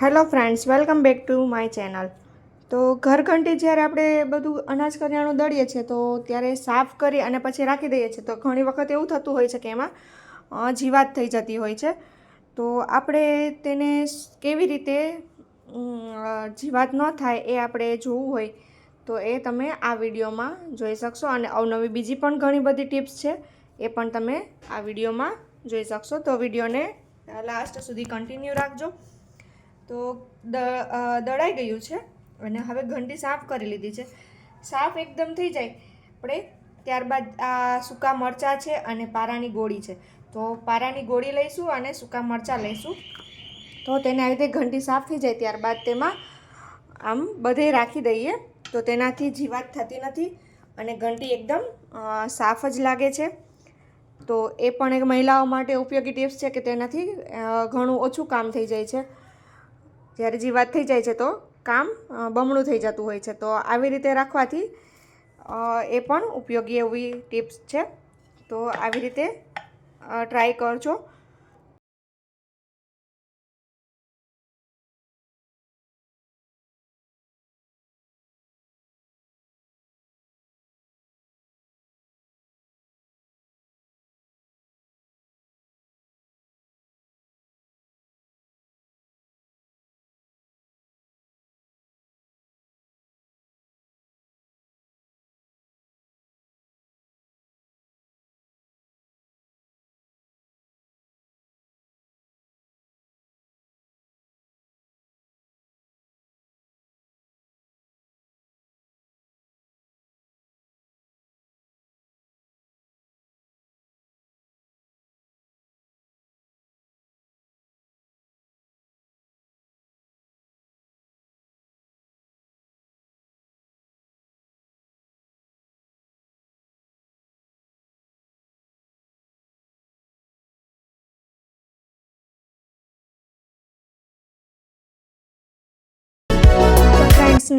Hello friends, welcome back to my channel. તો ઘરઘંટી જ્યારે આપણે બધું અનાજ કરિયાણું દળીએ છીએ તો ત્યારે સાફ કરી અને પછી રાખી દઈએ છીએ તો ઘણી વખત એવું થતું હોય છે કે એમાં જીવાત થઈ જતી હોય છે. તો આપણે તેને કેવી રીતે જીવાત ન થાય એ આપણે જોવું હોય તો એ તમે આ વિડીયોમાં જોઈ શકશો. અને અવનવી બીજી પણ ઘણી બધી ટિપ્સ છે એ પણ તમે આ વિડીયોમાં જોઈ શકશો. તો વિડીયોને લાસ્ટ સુધી કન્ટિન્યુ રાખજો. તો દળાઈ ગયું છે અને હવે ઘંટી સાફ કરી લીધી છે. સાફ એકદમ થઈ જાય આપણે ત્યારબાદ આ સૂકા મરચાં છે અને પારાની ગોળી છે. તો પારાની ગોળી લઈશું અને સૂકા મરચાં લઈશું. તો તેને આવી રીતે ઘંટી સાફ થઈ જાય ત્યારબાદ તેમાં આમ બધે રાખી દઈએ તો તેનાથી જીવાત થતી નથી અને ઘંટી એકદમ સાફ જ લાગે છે. તો એ પણ એક મહિલાઓ માટે ઉપયોગી ટિપ્સ છે કે તેનાથી ઘણું ઓછું કામ થઈ જાય છે. જ્યારે જીવાત થઈ જાય છે તો કામ બમણું થઈ જતું હોય છે. તો આવી રીતે રાખવાથી એ પણ ઉપયોગી એવી ટિપ્સ છે. તો આવી રીતે ટ્રાય કરજો.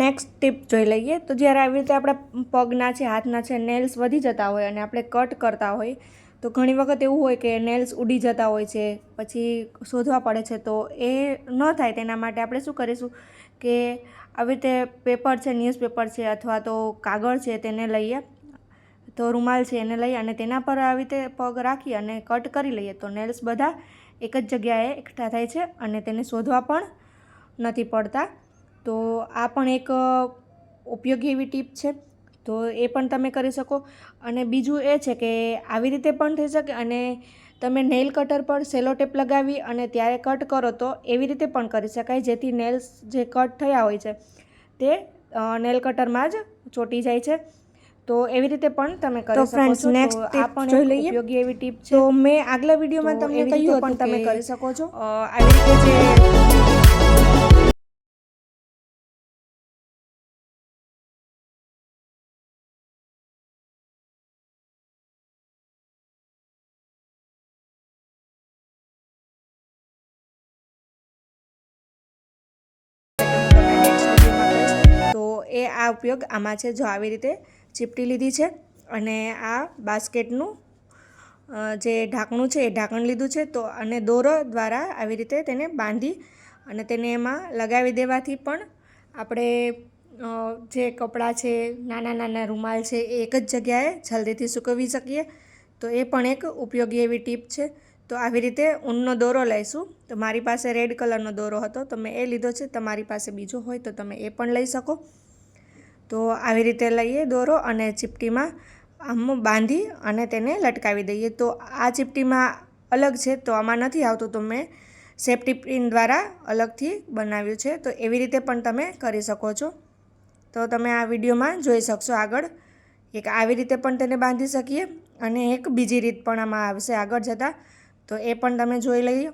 નેક્સ્ટ ટીપ જોઈ લઈએ. તો જ્યારે આવી રીતે આપણા પગના છે, હાથના છે, નેલ્સ વધી જતા હોય અને આપણે કટ કરતા હોય તો ઘણી વખત એવું હોય કે નેલ્સ ઉડી જતા હોય છે, પછી શોધવા પડે છે. તો એ ન થાય તેના માટે આપણે શું કરીશું કે આવી રીતે પેપર છે, ન્યૂઝપેપર છે અથવા તો કાગળ છે તેને લઈએ, તો રૂમાલ છે એને લઈ અને તેના પર આવી રીતે પગ રાખી અને કટ કરી લઈએ તો નેલ્સ બધા એક જ જગ્યાએ એકઠા થાય છે અને તેને શોધવા પણ નથી પડતા. તો આ પણ એક ઉપયોગી એવી ટીપ છે. તો એ પણ તમે કરી શકો. અને બીજું એ છે કે આવી રીતે પણ થઈ શકે અને તમે નેલ કટર પર સેલો ટેપ લગાવી અને ત્યારે કટ કરો તો એવી રીતે પણ કરી શકાય, જેથી નેલ્સ જે કટ થયા હોય છે તે નેલ કટરમાં જ ચોંટી જાય છે. તો એવી રીતે પણ તમે કરી શકો છો. નેક્સ્ટ ટીપ જોઈ લઈએ. ઉપયોગી એવી ટીપ છે. તો મેં આગલા વિડીયોમાં તમને કહ્યું હતું તમે કરી શકો છો. આવી રીતે જે તો એ આ ઉપયોગ આમાં છે. જો આવી રીતે ચીપટી લીધી છે અને આ બાસ્કેટનું જે ઢાંકણું છે એ ઢાંકણ લીધું છે. તો અને દોરો દ્વારા આવી રીતે તેને બાંધી અને તેને એમાં લગાવી દેવાથી પણ આપણે જે કપડાં છે, નાના નાના રૂમાલ છે એ એક જ જગ્યાએ જલ્દીથી સૂકવી શકીએ. તો એ પણ એક ઉપયોગી એવી ટીપ છે. તો આવી રીતે ઊનનો દોરો લઈશું. તો મારી પાસે રેડ કલરનો દોરો હતો તો મેં એ લીધો છે. તમારી પાસે બીજો હોય તો તમે એ પણ લઈ શકો. તો આવી રીતે લઈએ દોરો અને ચીપટીમાં આમ બાંધી અને તેને લટકાવી દઈએ. તો આ ચીપટીમાં અલગ છે તો આમાં નથી આવતું, તો મેં સેફ્ટી પિન દ્વારા અલગથી બનાવ્યું છે. તો એવી રીતે પણ તમે કરી શકો છો. તો તમે આ વિડીયોમાં જોઈ શકશો આગળ એક આવી રીતે પણ તેને બાંધી શકીએ અને એક બીજી રીત પણ આમાં આવશે આગળ જતાં. તો એ પણ તમે જોઈ લઈએ.